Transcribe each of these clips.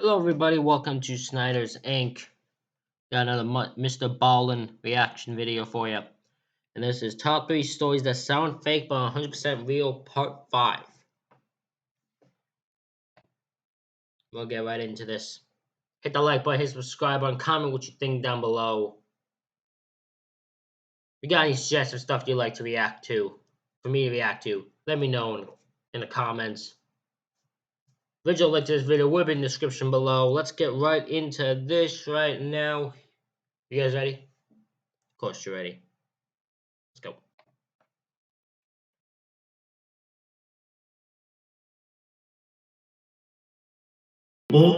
Hello, everybody. Welcome to Snyder's Inc. Got another Mr. Ballin reaction video for you. And this is Top 3 Stories That Sound Fake But 100% Real Part 5. We'll get right into this. Hit the like button, hit subscribe button, comment what you think down below. If you got any suggestive stuff you'd like to react to, for me to react to, let me know in the comments. Original link to this video will be in the description below. Let's get right into this right now. You guys ready? Of course you're ready. Let's go.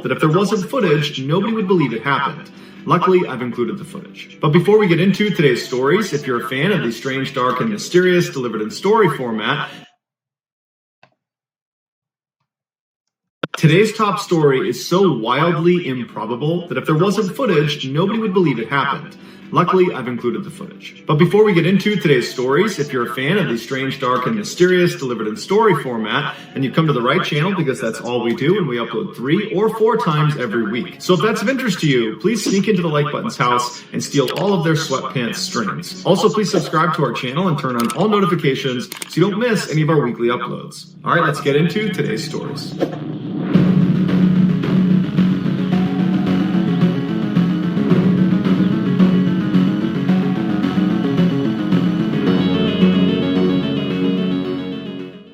That if there wasn't footage, nobody would believe it happened. Luckily, I've included the footage. But before we get into today's stories, if you're a fan of the strange, dark, and mysterious delivered in story format, today's top story is so wildly improbable that if there wasn't footage, nobody would believe it happened. Luckily, I've included the footage. But before we get into today's stories, if you're a fan of the strange, dark, and mysterious delivered in story format, then you've come to the right channel because that's all we do, and we upload 3 or 4 times every week. So if that's of interest to you, please sneak into the like button's house and steal all of their sweatpants strings. Also, please subscribe to our channel and turn on all notifications so you don't miss any of our weekly uploads. All right, let's get into today's stories.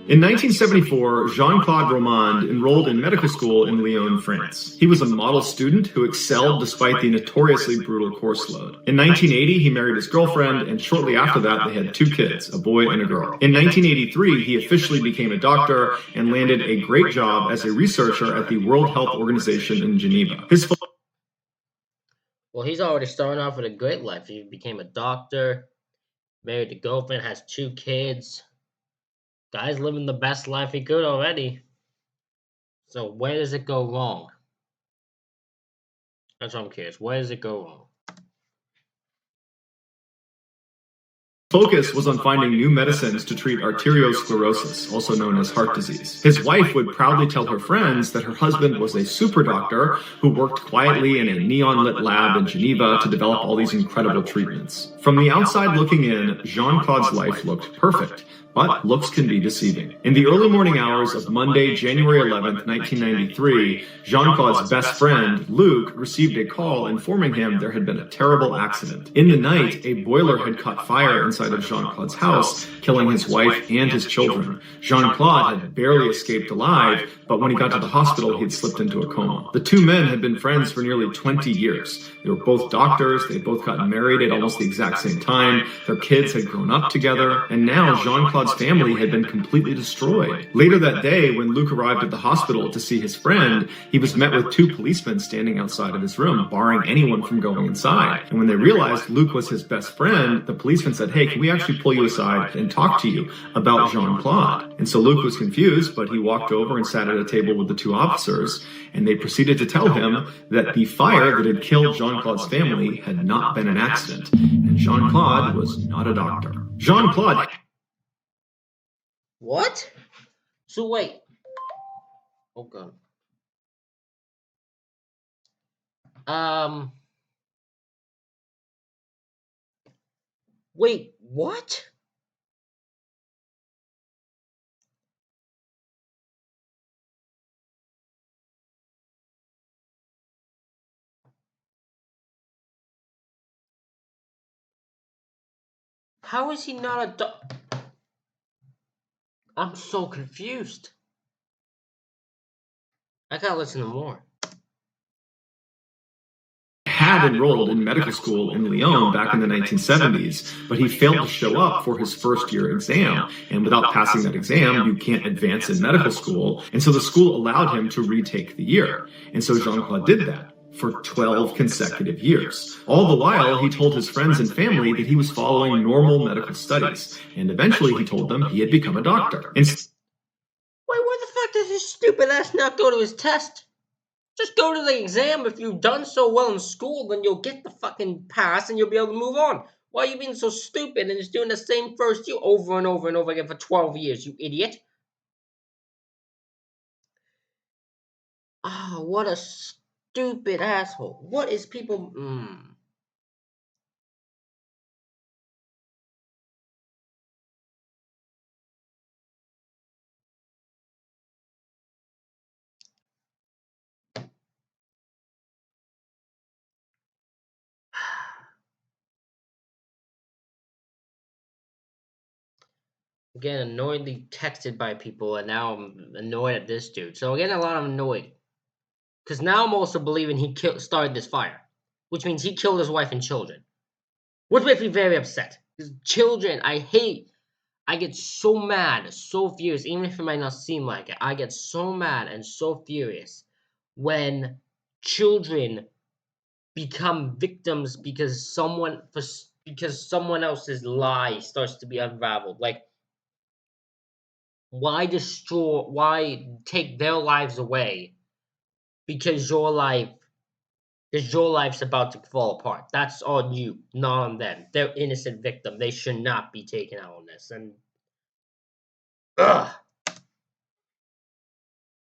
In 1974, Jean-Claude Romand enrolled in medical school in Lyon, France. He was a model student who excelled despite the notoriously brutal course load. In 1980, he married his girlfriend, and shortly after that, they had 2 kids, a boy and a girl. In 1983, he officially became a doctor and landed a great job as a researcher at the World Health Organization in Geneva. Well, he's already starting off with a great life. He became a doctor, married a girlfriend, has 2 kids. Guy's living the best life he could already. So where does it go wrong? That's what I'm curious. Where does it go wrong? Focus was on finding new medicines to treat arteriosclerosis, also known as heart disease. His wife would proudly tell her friends that her husband was a super doctor who worked quietly in a neon-lit lab in Geneva to develop all these incredible treatments. From the outside looking in, Jean-Claude's life looked perfect. But looks can be deceiving. In the early morning hours of Monday, January 11th, 1993, Jean-Claude's best friend, Luc, received a call informing him there had been a terrible accident. In the night, a boiler had caught fire inside of Jean-Claude's house, killing his wife and his children. Jean-Claude had barely escaped alive, but when he got to the hospital, he had slipped into a coma. The 2 men had been friends for nearly 20 years. They were both doctors, they both got married at almost the exact same time, their kids had grown up together, and now Jean-Claude's family had been completely destroyed. Later that day, when Luc arrived at the hospital to see his friend, he was met with 2 policemen standing outside of his room, barring anyone from going inside. And when they realized Luc was his best friend, the policeman said, "Hey, can we actually pull you aside and talk to you about Jean-Claude?" And so Luc was confused, but he walked over and sat at a table with the 2 officers, and they proceeded to tell him that the fire that had killed Jean-Claude's family had not been an accident, and Jean-Claude was not a doctor. Jean-Claude... What? So wait. Oh god. Wait, what? How is he not a doc? I'm so confused. I gotta listen to more. Had enrolled in medical school in Lyon back in the 1970s, but he failed to show up for his first-year exam. And without passing that exam, you can't advance in medical school. And so the school allowed him to retake the year. And so Jean-Claude did that for 12 consecutive years. All the while, he told his friends and family that he was following normal medical studies. And eventually he told them he had become a doctor. Wait, where the fuck does his stupid ass not go to his test? Just go to the exam. If you've done so well in school, then you'll get the fucking pass and you'll be able to move on. Why are you being so stupid and just doing the same first year over and over and over again for 12 years, you idiot? Oh, what a stupid asshole. What is people... Again, annoyedly texted by people, and now I'm annoyed at this dude. So again, a lot of annoyed. Because now I'm also believing he started this fire. Which means he killed his wife and children. Which makes me very upset. Because children, I get so mad, so furious, even if it might not seem like it. I get so mad and so furious when children become victims because someone else's lie starts to be unraveled. Like, why take their lives away because your life's about to fall apart? That's on you, not on them. They're innocent victim. They should not be taken out on this. And ugh.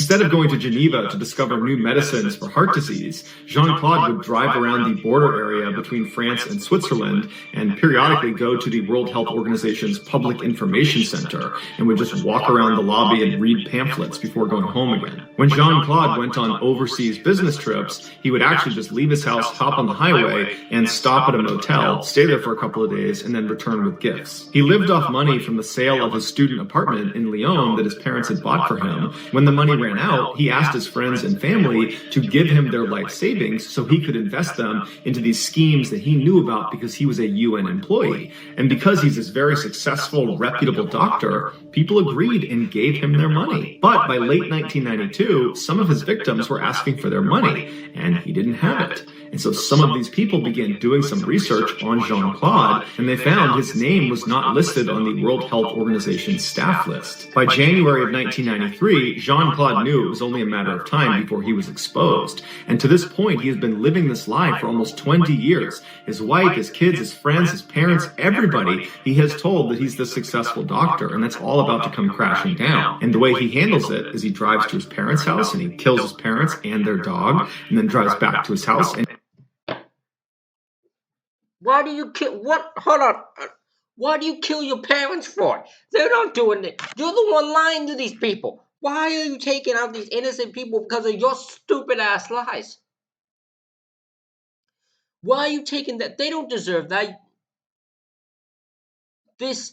Instead of going to Geneva to discover new medicines for heart disease, Jean-Claude would drive around the border area between France and Switzerland and periodically go to the World Health Organization's Public Information Center and would just walk around the lobby and read pamphlets before going home again. When Jean-Claude went on overseas business trips, he would actually just leave his house, hop on the highway, and stop at a motel, stay there for a couple of days, and then return with gifts. He lived off money from the sale of his student apartment in Lyon that his parents had bought for him. When the money ran out, he asked his friends and family to give him their life savings so he could invest them into these schemes that he knew about because he was a UN employee. And because he's this very successful, reputable doctor, people agreed and gave him their money. But by late 1992, some of his victims were asking for their money, and he didn't have it. And so some of these people began doing some research on Jean-Claude, and they found his name was not listed on the World Health Organization's staff list. By January of 1993, Jean-Claude knew it was only a matter of time before he was exposed. And to this point, he has been living this lie for almost 20 years. His wife, his kids, his friends, his parents, everybody, he has told that he's the successful doctor, and that's all about to come crashing down. And the way he handles it is he drives to his parents' house and he kills his parents and their dog, and then drives back to his house and... Why do you kill... What? Hold on. Why do you kill your parents for? They're not doing it. You're the one lying to these people. Why are you taking out these innocent people because of your stupid ass lies? Why are you taking that? They don't deserve that. This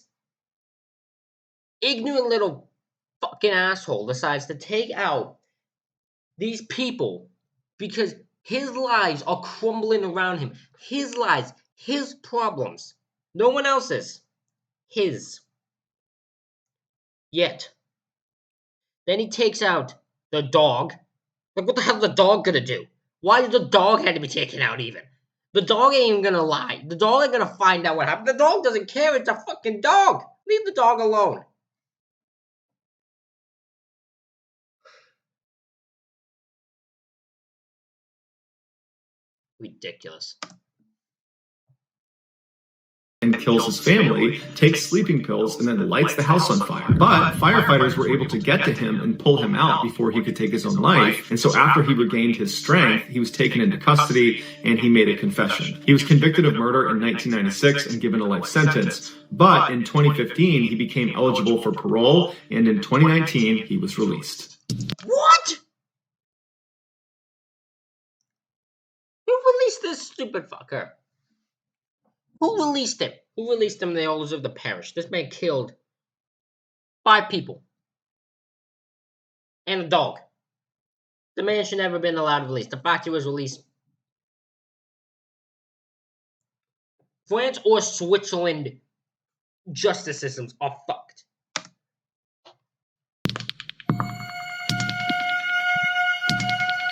ignorant little fucking asshole decides to take out these people because his lies are crumbling around him. His lies, his problems. No one else's. His. Yet. Then he takes out the dog. Like, what the hell is the dog gonna do? Why did the dog have to be taken out even? The dog ain't even gonna lie. The dog ain't gonna find out what happened. The dog doesn't care. It's a fucking dog. Leave the dog alone. Ridiculous. And kills his family, takes sleeping pills, and then lights the house on fire. But firefighters were able to get to him and pull him out before he could take his own life. And so after he regained his strength, he was taken into custody and he made a confession. He was convicted of murder in 1996 and given a life sentence. But in 2015, he became eligible for parole, and in 2019, he was released. What? Who released this stupid fucker? Who released him? Who released him? They all deserve to perish. This man killed 5 people. And a dog. The man should never have been allowed to release. The fact he was released. France or Switzerland justice systems are fucked.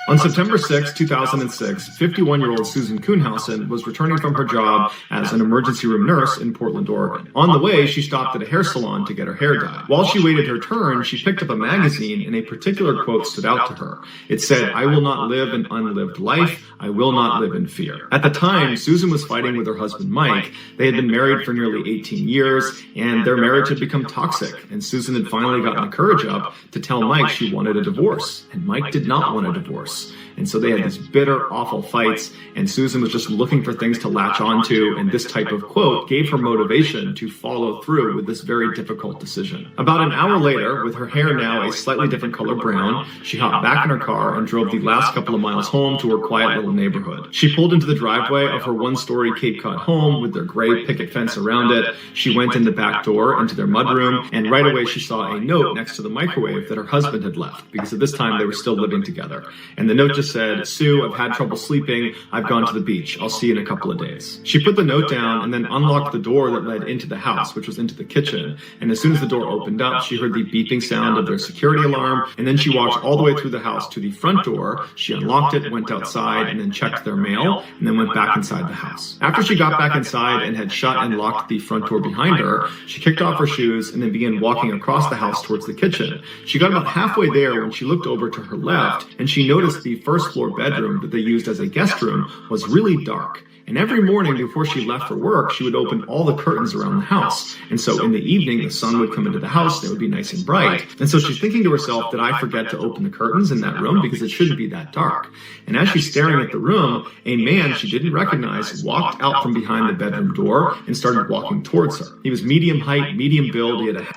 On September 6, 2006, 51-year-old Susan Kuhnhausen was returning from her job as an emergency room nurse in Portland, Oregon. On the way, she stopped at a hair salon to get her hair dyed. While she waited her turn, she picked up a magazine, and a particular quote stood out to her. It said, "I will not live an unlived life. I will not live in fear." At the time, Susan was fighting with her husband, Mike. They had been married for nearly 18 years, and their marriage had become toxic, and Susan had finally gotten the courage up to tell Mike she wanted a divorce, and Mike did not want a divorce. And so they had these bitter, awful fights, and Susan was just looking for things to latch onto, and this type of quote gave her motivation to follow through with this very difficult decision. About an hour later, with her hair now a slightly different color brown, she hopped back in her car and drove the last couple of miles home to her quiet little neighborhood. She pulled into the driveway of her one-story Cape Cod home with their gray picket fence around it. She went in the back door into their mudroom, and right away she saw a note next to the microwave that her husband had left, because at this time they were still living together. And the note just said, "Sue, I've had trouble sleeping. I've gone to the beach. I'll see you in a couple of days." She put the note down and then unlocked the door that led into the house, which was into the kitchen. And as soon as the door opened up, she heard the beeping sound of their security alarm. And then she walked all the way through the house to the front door. She unlocked it, went outside, and then checked their mail, and then went back inside the house. After she got back inside and had shut and locked the front door behind her, she kicked off her shoes and then began walking across the house towards the kitchen. She got about halfway there when she looked over to her left, and she noticed the first floor bedroom that they used as a guest room was really dark. And every morning before she left for work, she would open all the curtains around the house. And so in the evening, the sun would come into the house, and it would be nice and bright. And so she's thinking to herself, did I forget to open the curtains in that room? Because it shouldn't be that dark. And as she's staring at the room, a man she didn't recognize walked out from behind the bedroom door and started walking towards her. He was medium height, medium build. He had a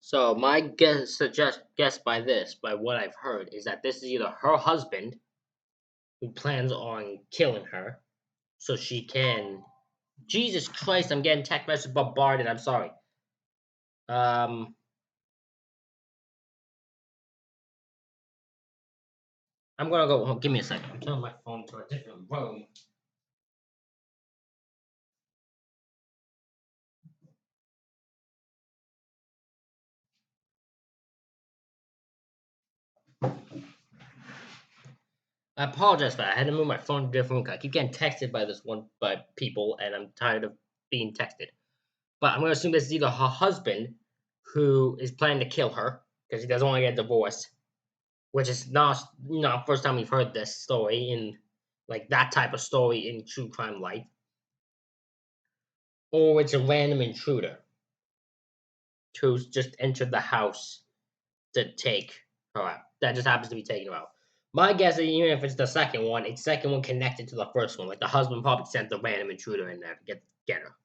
So my guess by what I've heard, is that this is either her husband, who plans on killing her, so she can... Jesus Christ, I'm getting text message bombarded, I'm sorry. I'm gonna go, give me a second, I'm turning my phone to a different room. I apologize for that. I had to move my phone to a different room. I keep getting texted by people, and I'm tired of being texted. But I'm going to assume this is either her husband, who is planning to kill her because he doesn't want to get divorced, which is not first time we've heard this story in like that type of story in true crime life, or it's a random intruder who's just entered the house to take her out. That just happens to be taking her out. My guess is even if it's the second one connected to the first one. Like the husband probably sent the random intruder in there to get her.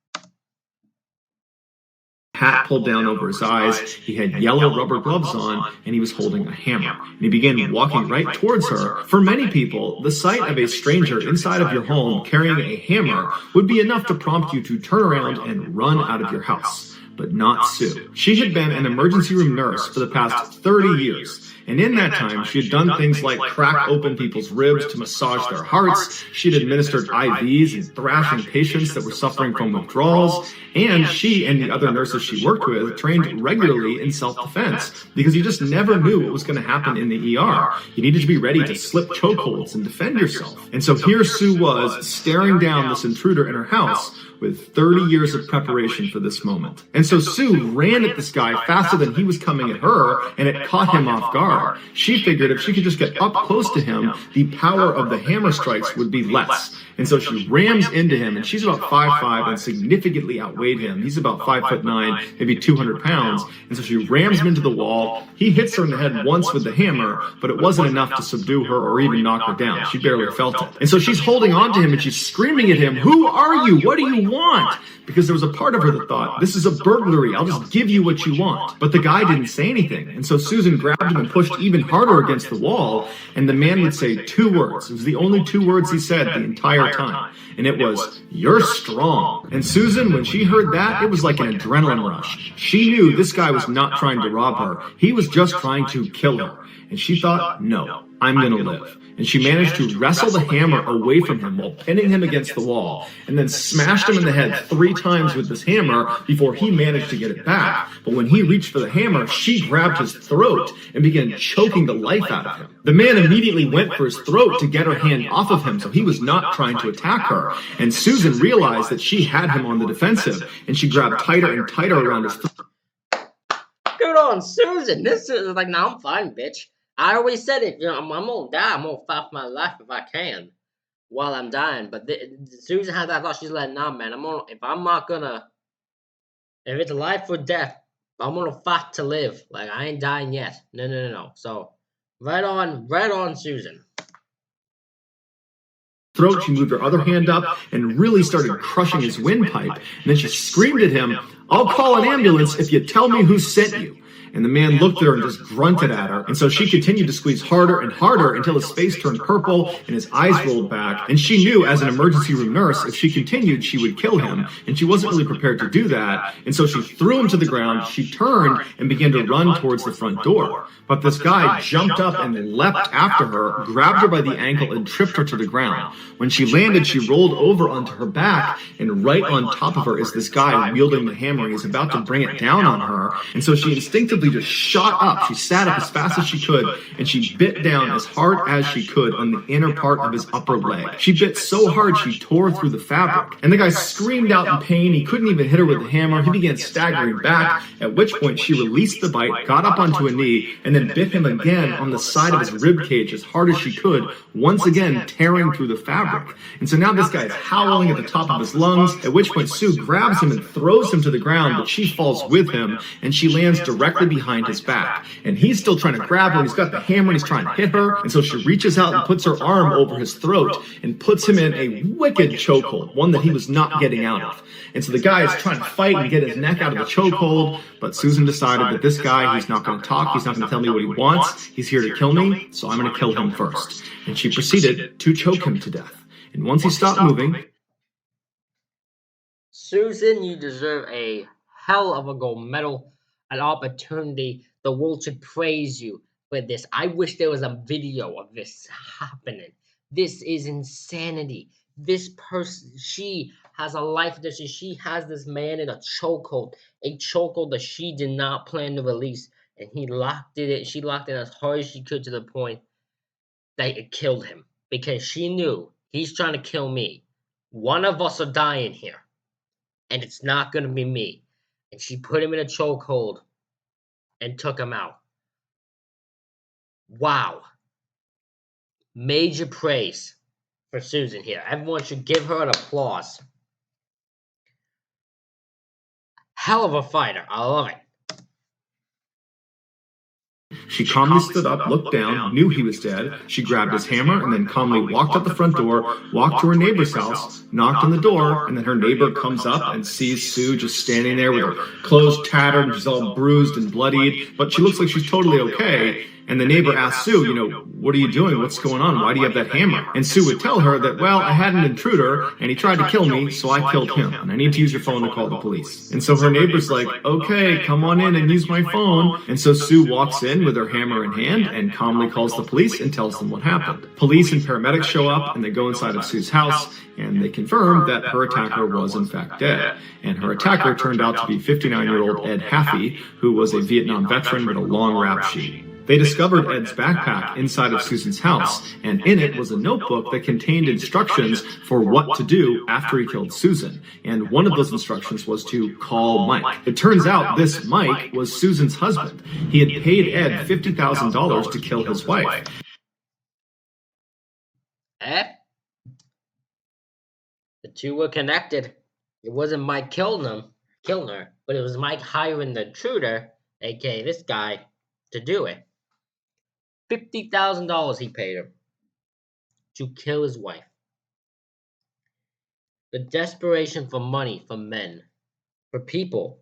Hat pulled down over his eyes, he had yellow rubber gloves on, and he was holding a hammer. And he began walking right towards her. For many people, the sight of a stranger inside of your home carrying a hammer would be enough to prompt you to turn around and run out of your house. But not Sue. She had been an emergency room nurse for the past 30 years. And in that time, she had done things like crack open people's ribs to massage their hearts. She had administered IVs and thrashing patients that were suffering from withdrawals. And she and the other nurses she worked with trained regularly in self-defense, because you just never knew what was going to happen in the ER. You needed to be ready to slip chokeholds and defend yourself. And so here Sue was, staring down this intruder in her house with 30 years of preparation for this moment. And so Sue ran at this guy faster than he was coming at her, and it caught him off guard. She figured if she could just get up close to him, the power of the hammer strikes would be less. And so she rams into him, and she's about 5'5" and significantly outweighed him. He's about 5'9", maybe 200 pounds. And so she rams him into the wall. He hits her in the head once with the hammer, but it wasn't enough to subdue her or even knock her down. She barely felt it. And so she's holding on to him, and she's screaming at him, "Who are you? What do you want?" Because there was a part of her that thought, this is a burglary, I'll just give you what you want. But the guy didn't say anything. And so Susan grabbed him and pushed even harder against the wall, and the man would say 2 words. It was the only 2 words he said the entire time. And it was, "You're strong." And Susan, when she heard that, it was like an adrenaline rush. She knew this guy was not trying to rob her. He was just trying to kill her. and she thought, no, I'm going to live. And she managed to wrestle the hammer away from him while pinning him against the wall, and then smashed him in the head 3 times with this hammer before he managed to get it back. But when he reached for the hammer, she grabbed his throat and began choking the life out of him. The man immediately went for his throat to get her hand off of him, so he was not trying to attack her. And Susan realized that she had him on the defensive, and she grabbed tighter and tighter around his throat. Good on Susan. This is like, no, I'm fine, bitch. I always said it. I'm gonna die. I'm gonna fight for my life if I can while I'm dying. But Susan had that thought. She's like, nah, man. If it's life or death, I'm gonna fight to live. Like, I ain't dying yet. No. So, right on, Susan. Throat, she moved her other hand up and really started crushing his windpipe. And then she screamed at him, "I'll call an ambulance if you tell me who sent you." And the man looked at her and just grunted at her. And so she continued to squeeze harder and harder until his face turned purple and his eyes rolled back. And she knew, as an emergency room nurse, if she continued, she would kill him. And she wasn't really prepared to do that. And so she threw him to the ground. She turned and began to run towards the front door. But this guy jumped up and leapt after her, grabbed her by the ankle, and tripped her to the ground. When she landed, she rolled over onto her back, and right on top of her is this guy wielding the hammer. He's about to bring it down on her. And so she instinctively just shot up. She sat up as fast as she could, and she bit down as hard as she could on the inner part of his upper leg. She bit so hard she tore through the fabric. And the guy screamed out in pain. He couldn't even hit her with the hammer. He began staggering back, at which point she released the bite, got up onto a knee, and then bit him again on the side of his rib cage as hard as she could, once again tearing through the fabric. And so now this guy is howling at the top of his lungs, at which point Sue grabs him and throws him to the ground, but she falls with him, and she lands directly behind his back. And he's still trying to grab her, and he's got the hammer, and he's trying to hit her, and so she reaches out and puts her arm over his throat and puts him in a wicked chokehold, one that he was not getting out of. And so the guy is trying to fight and get his neck out of the chokehold, but Susan decided that this guy, he's not going to talk, he's not going to tell me what he wants, he's here to kill me, so I'm going to kill him first. And she proceeded to choke him to death. And once he stopped moving... Susan, you deserve a hell of a gold medal, an opportunity. The world should praise you for this. I wish there was a video of this happening. This is insanity. This person, she has a life decision. She has this man in a chokehold that she did not plan to release, and she locked it as hard as she could to the point that it killed him, because she knew he's trying to kill me. One of us are dying here, and it's not going to be me. And she put him in a chokehold and took him out. Wow. Major praise for Susan here. Everyone should give her an applause. Hell of a fighter. I love it. She calmly stood up, looked down, knew he was dead. She grabbed his hammer and then calmly walked out the front door, walked to her neighbor's house, knocked on the door, and then her neighbor comes up and sees Sue just standing there with her clothes tattered, and she's all bruised and bloodied, but she looks like she's totally okay. And the neighbor asks Sue, what are you doing? What's going on? Why do you have that hammer? And Sue would tell her that, well, I had an intruder, and he tried to kill me, so I killed him, and I need to use your phone to call the police. And so her neighbor's like, okay, come on in and use my phone. And so Sue walks in with her hammer in hand and calmly calls the police and tells them what happened. Police and paramedics show up, and they go inside of Sue's house, and they confirm that her attacker was in fact dead. And her attacker turned out to be 59-year-old Ed Haffey, who was a Vietnam veteran with a long rap sheet. They discovered Ed's backpack inside of Susan's house, and in it was a notebook that contained instructions for what to do after he killed Susan. And one of those instructions was to call Mike. It turns out this Mike was Susan's husband. He had paid Ed $50,000 to kill his wife. The two were connected. It wasn't Mike killing her, but it was Mike hiring the intruder, aka this guy, to do it. $50,000 he paid him to kill his wife. The desperation for money for men, for people,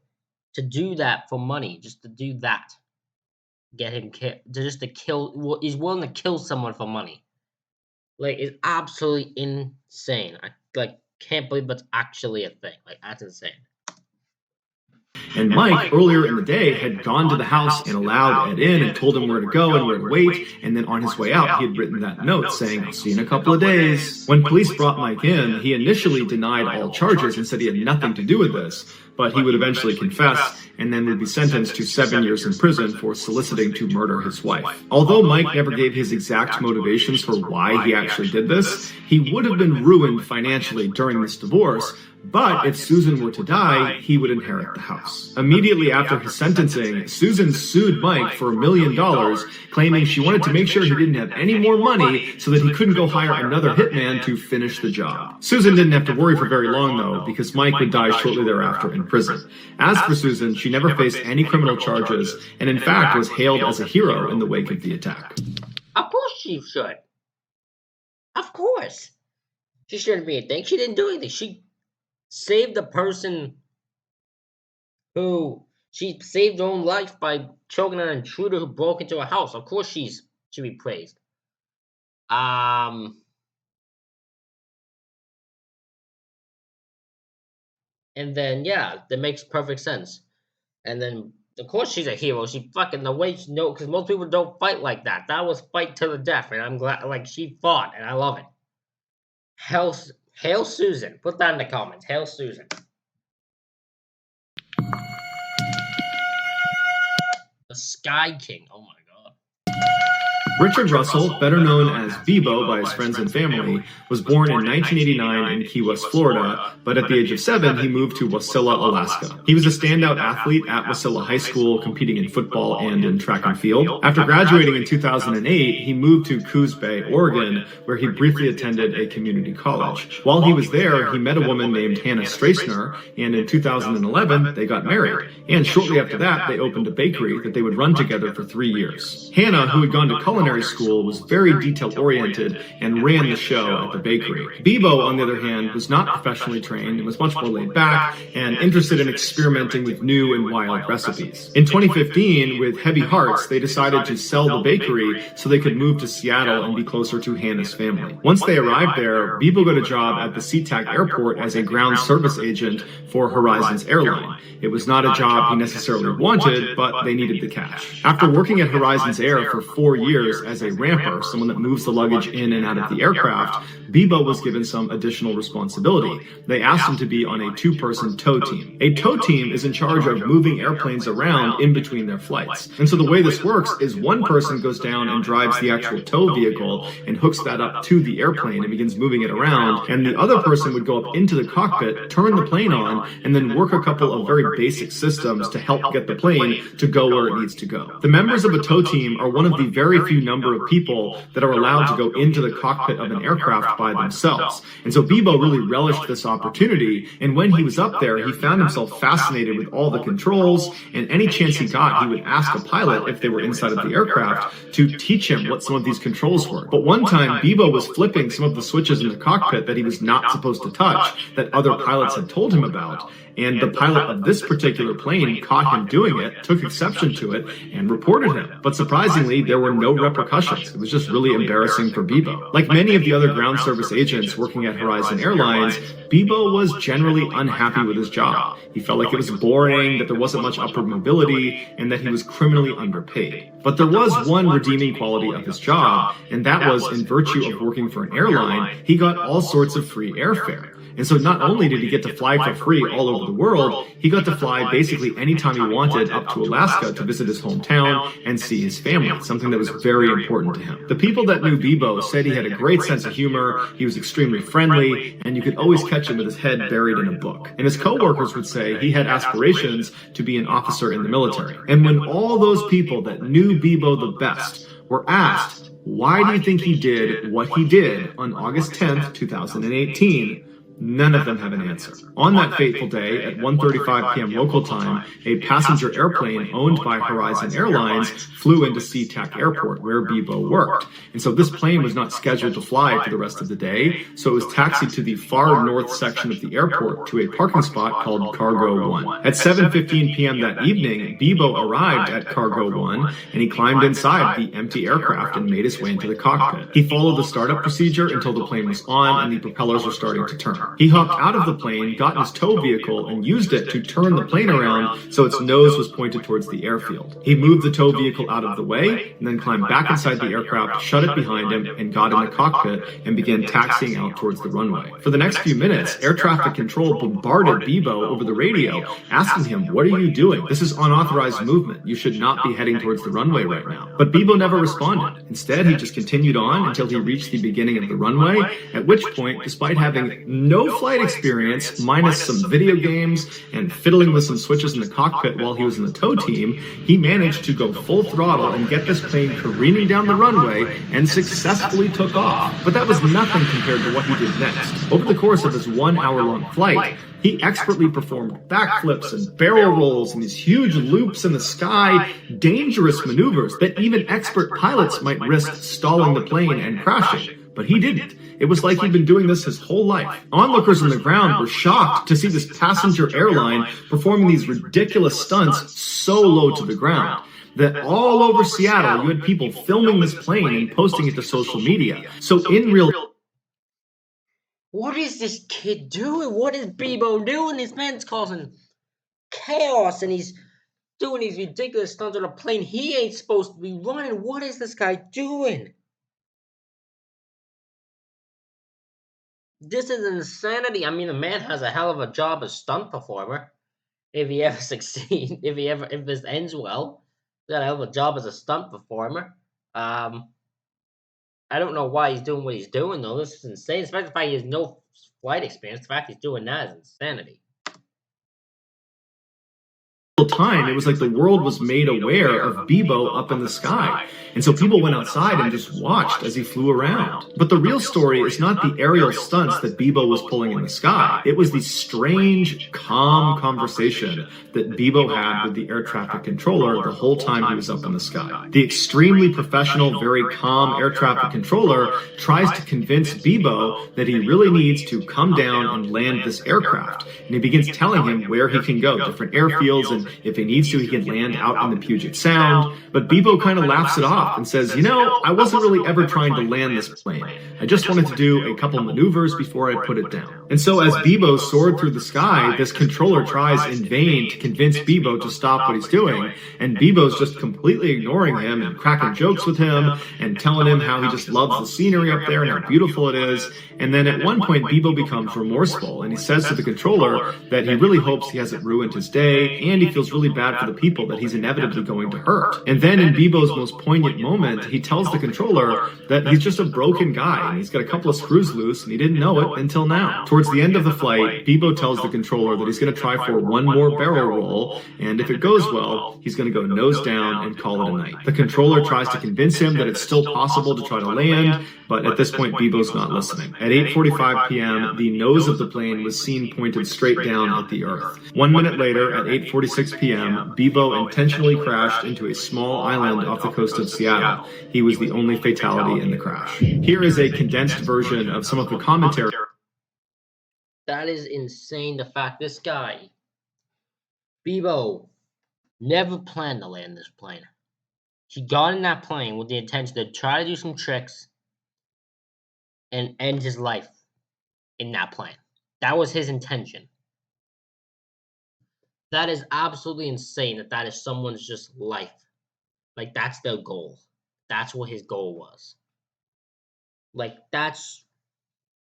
to do that for money, just to do that, get him killed, to kill. He's willing to kill someone for money. Like, it's absolutely insane. I can't believe that's actually a thing. Like, that's insane. And Mike, earlier in the day, had gone to the house and allowed Ed in and told him where to go and where to wait, and then on his way out, he had written that note saying, "I'll see you in a couple of days." When police brought Mike in, he initially denied all charges and said he had nothing to do with this, but he would eventually confess and then would be sentenced to 7 years in prison for soliciting to murder his wife. Although Mike never gave his exact motivations for why he actually did this, he would have been ruined financially during this divorce, but if Susan were to die, he would inherit the house. Immediately after his sentencing, Susan sued Mike for $1 million, claiming she wanted to make sure he didn't have any more money so that he couldn't go hire another hitman to finish the job. Susan didn't have to worry for very long, though, because Mike would die shortly thereafter in prison. As for Susan, she never faced any criminal charges, and in fact was hailed as a hero in the wake of the attack. Of course she should. Of course. She shouldn't be a thing. She didn't do anything. She saved the person she saved her own life by choking an intruder who broke into a house. Of course she should be praised. And then yeah, that makes perfect sense. And then of course she's a hero. She fucking the way she know, because most people don't fight like that. That was fight to the death, and I'm glad like she fought, and I love it. Hail Susan. Put that in the comments. Hail Susan. The Sky King. Oh my god. Richard Russell, better known as Bebo by his friends and family, was born in 1989 in Key West, Florida, but at the age of 7, he moved to Wasilla, Alaska. He was a standout athlete at Wasilla High School, competing in football and in track and field. After graduating in 2008, he moved to Coos Bay, Oregon, where he briefly attended a community college. While he was there, he met a woman named Hannah Strassner, and in 2011, they got married. And shortly after that, they opened a bakery that they would run together for 3 years. Hannah, who had gone to culinary school, was very detail-oriented and ran the show at the bakery. Bebo, on the other hand, was not professionally trained and was much more laid back and interested in experimenting with new and wild recipes. In 2015, with heavy hearts, they decided to sell the bakery so they could move to Seattle and be closer to Hannah's family. Once they arrived there, Bebo got a job at the SeaTac airport as a ground service agent for Horizon's airline. It was not a job he necessarily wanted, but they needed the cash. After working at Horizon's Air for 4 years as a ramper, someone that moves the luggage in and out of the aircraft, Bebo was given some additional responsibility. They asked him to be on a 2-person tow team. A tow team is in charge of moving airplanes around in between their flights. And so the way this works is one person goes down and drives the actual tow vehicle and hooks that up to the airplane and begins moving it around, and the other person would go up into the cockpit, turn the plane on, and then work a couple of very basic systems to help get the plane to go where it needs to go. The members of a tow team are one of the very few number of people that are allowed to go into the cockpit of an aircraft by themselves. And so Bebo really relished this opportunity, and when he was up there, he found himself fascinated with all the controls, and any chance he got, he would ask a pilot, if they were inside of the aircraft, to teach him what some of these controls were. But one time, Bebo was flipping some of the switches in the cockpit that he was not supposed to touch, that other pilots had told him about, and the pilot of this particular plane caught him doing it, took exception to it, and reported him. But surprisingly, there were no repercussions. It was just really embarrassing for Bebo. Like many of the other ground service agents working at Horizon Airlines, Bebo was generally unhappy with his job. He felt like it was boring, that there wasn't much upward mobility, and that he was criminally underpaid. But there was one redeeming quality of his job, and that was, in virtue of working for an airline, he got all sorts of free airfare. And so not only did he get to fly for free all over the world, he got to fly basically anytime he wanted up to Alaska to visit his hometown and see his family, something that was very important to him. The people that knew Bebo said he had a great sense of humor, he was extremely friendly, and you could always catch him with his head buried in a book. And his coworkers would say he had aspirations to be an officer in the military. And when all those people that knew Bebo the best were asked, why do you think he did what he did on August 10th, 2018, none of them have an answer. On that fateful day, at 1:35 p.m. local time, a passenger airplane owned by Horizon Airlines flew into SeaTac Airport, where Bebo worked. And so this plane was not scheduled to fly for the rest of the day, so it was taxied to the far north section of the airport to a parking spot called Cargo 1. At 7:15 p.m. that evening, Bebo arrived at Cargo 1, and he climbed inside the empty aircraft and made his way into the cockpit. He followed the startup procedure until the plane was on and the propellers were starting to turn. car. He hopped out of the plane, got in his tow vehicle, and used it to turn the plane around so its nose was pointed towards the airfield. He moved the tow vehicle out of the way, and then climbed back inside the aircraft, shut it behind him, and got in the cockpit and began taxiing out towards the runway. For the next few minutes, air traffic control bombarded Bibo over the radio, asking him, "What are you doing? This is unauthorized movement. You should not be heading towards the runway right now." But Bibo never responded. Instead, he just continued on until he reached the beginning of the runway, at which point, despite having no flight experience, minus some video games and fiddling with some switches in the cockpit while he was in the tow team, he managed to go full throttle and get this plane careening down the runway and successfully took off. But that was nothing compared to what he did next. Over the course of his 1 hour-long flight, he expertly performed backflips and barrel rolls and these huge loops in the sky, dangerous maneuvers that even expert pilots might risk stalling the plane and crashing. But he didn't. It was like he'd been doing this his whole life. Onlookers on the ground were shocked to see this passenger airline performing these ridiculous stunts so low to the ground that all over Seattle you had people filming this plane and posting it to social media. So in real... What is this kid doing? What is Bibo doing? This man's causing chaos and he's doing these ridiculous stunts on a plane he ain't supposed to be running. What is this guy doing? This is insanity. I mean, the man has a hell of a job as stunt performer. If he ever succeeds, if this ends well, he's got a hell of a job as a stunt performer. I don't know why he's doing what he's doing though. This is insane. Especially the fact he has no flight experience. The fact he's doing that is insanity. Time, it was like the world was made aware of Bibo up in the sky. And so people went outside and just watched as he flew around. But the real story is not the aerial stunts that Bibo was pulling in the sky. It was the strange, calm conversation that Bibo had with the air traffic controller the whole time he was up in the sky. The extremely professional, very calm air traffic controller tries to convince Bibo that he really needs to come down and land this aircraft. And he begins telling him where he can go, different airfields, and if he needs to, he can land out in the Puget Sound. But Bibo kind of laughs it off and says, "You know, I wasn't really ever trying to land this plane. I just wanted to do a couple maneuvers before I put it down." And so as Bibo soared through the sky, this controller tries in vain to convince Bibo to stop what he's doing. And Bibo's just completely ignoring him and cracking jokes with him and telling him how he just loves the scenery up there and how beautiful it is. And then at one point, Bibo becomes remorseful and he says to the controller that he really hopes he hasn't ruined his day and he feels really bad for the people that he's inevitably going to hurt. And then in Bibo's most poignant moment, he tells the controller that he's just a broken guy and he's got a couple of screws loose and he didn't know it until now. Towards the end of the flight, Bibo tells the controller that he's going to try for one more barrel roll, and if it goes well, he's going to go nose down and call it a night. The controller tries to convince him that it's still possible to try to land, but at this point, Bibo's not listening. At 8:45 p.m., the nose of the plane was seen pointed straight down at the earth. 1 minute later, at 8:46 p.m., Bibo intentionally crashed into a small island off the coast of Seattle. He was the only fatality in the crash. Here is a condensed version of some of the commentary. That is insane. The fact this guy, Bibo, never planned to land this plane. He got in that plane with the intention to try to do some tricks and end his life in that plane. That was his intention. That is absolutely insane that is someone's just life. Like, that's their goal. That's what his goal was. Like, that's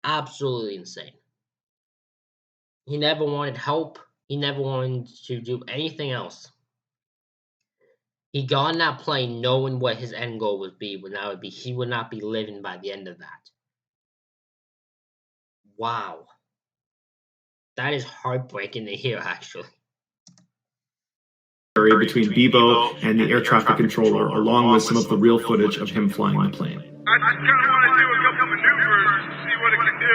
absolutely insane. He never wanted help. He never wanted to do anything else. He got in that plane knowing what his end goal would be, when that would be he would not be living by the end of that. Wow. That is heartbreaking to hear, actually. Between Bibo and the air traffic controller, along with some of the real footage of him flying the plane. I just kind of want to do a couple maneuvers, see what it can do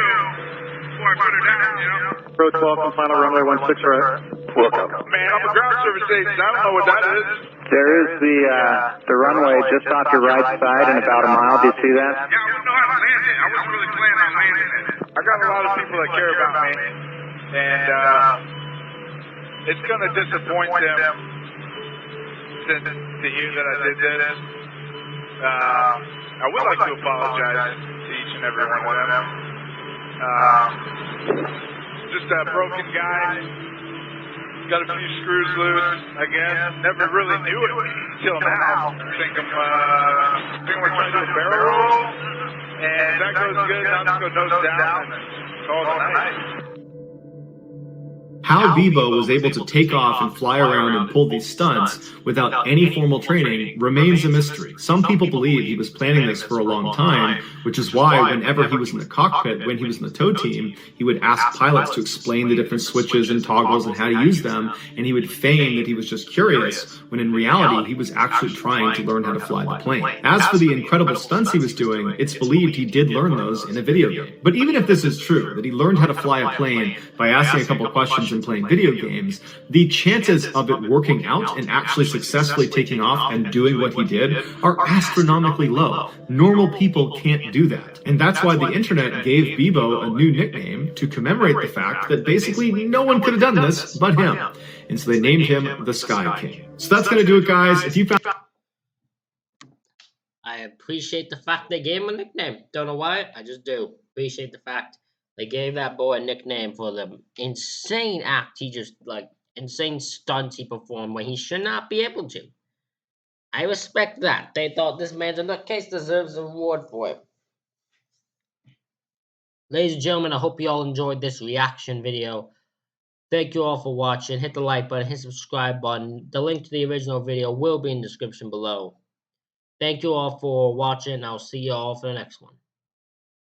before I put it down, you know? Approach welcome, final runway 16 right. Welcome. Man, I'm a ground service agent. I don't know what that is. There is the runway just off your right side in about a mile. Do you see that? Yeah, I wouldn't know how to land it. I wasn't really planning on landing it. I got a lot of people that care about me, and it's going to disappoint them to hear that I did this. I would like to apologize to each and every one of them. Just a broken guy. Got a few screws loose, I guess. Never really knew it until now. I think we're trying to do a barrel roll. And if that goes good, now I'm just going to nose down and call it a night. How Bebo was able to take off and fly around and pull these stunts without any formal training remains a mystery. Some people believe he was planning this for a long time, which is why whenever he was in the cockpit, when he was in the tow team, he would ask pilots to explain the different switches and toggles and how to use them, and he would feign that he was just curious, when in reality he was actually trying to learn how to fly the plane. As for the incredible stunts he was doing, it's believed he did learn those in a video game. But even if this is true, that he learned how to fly a plane by asking a couple questions and playing video games, the chances of it working out and actually successfully taking off and doing what he did are astronomically low. Normal people can't do that. And that's why the internet gave Bebo a new nickname to commemorate the fact that basically no one could have done this but him. And so they named him the Sky King. So that's going to do it, guys. If you found... I appreciate the fact they gave him a nickname. Don't know why, I just do. Appreciate the fact they gave that boy a nickname for the insane act he just, insane stunts he performed when he should not be able to. I respect that. They thought this man's a nutcase deserves a reward for it. Ladies and gentlemen, I hope you all enjoyed this reaction video. Thank you all for watching. Hit the like button, hit the subscribe button. The link to the original video will be in the description below. Thank you all for watching. I'll see you all for the next one.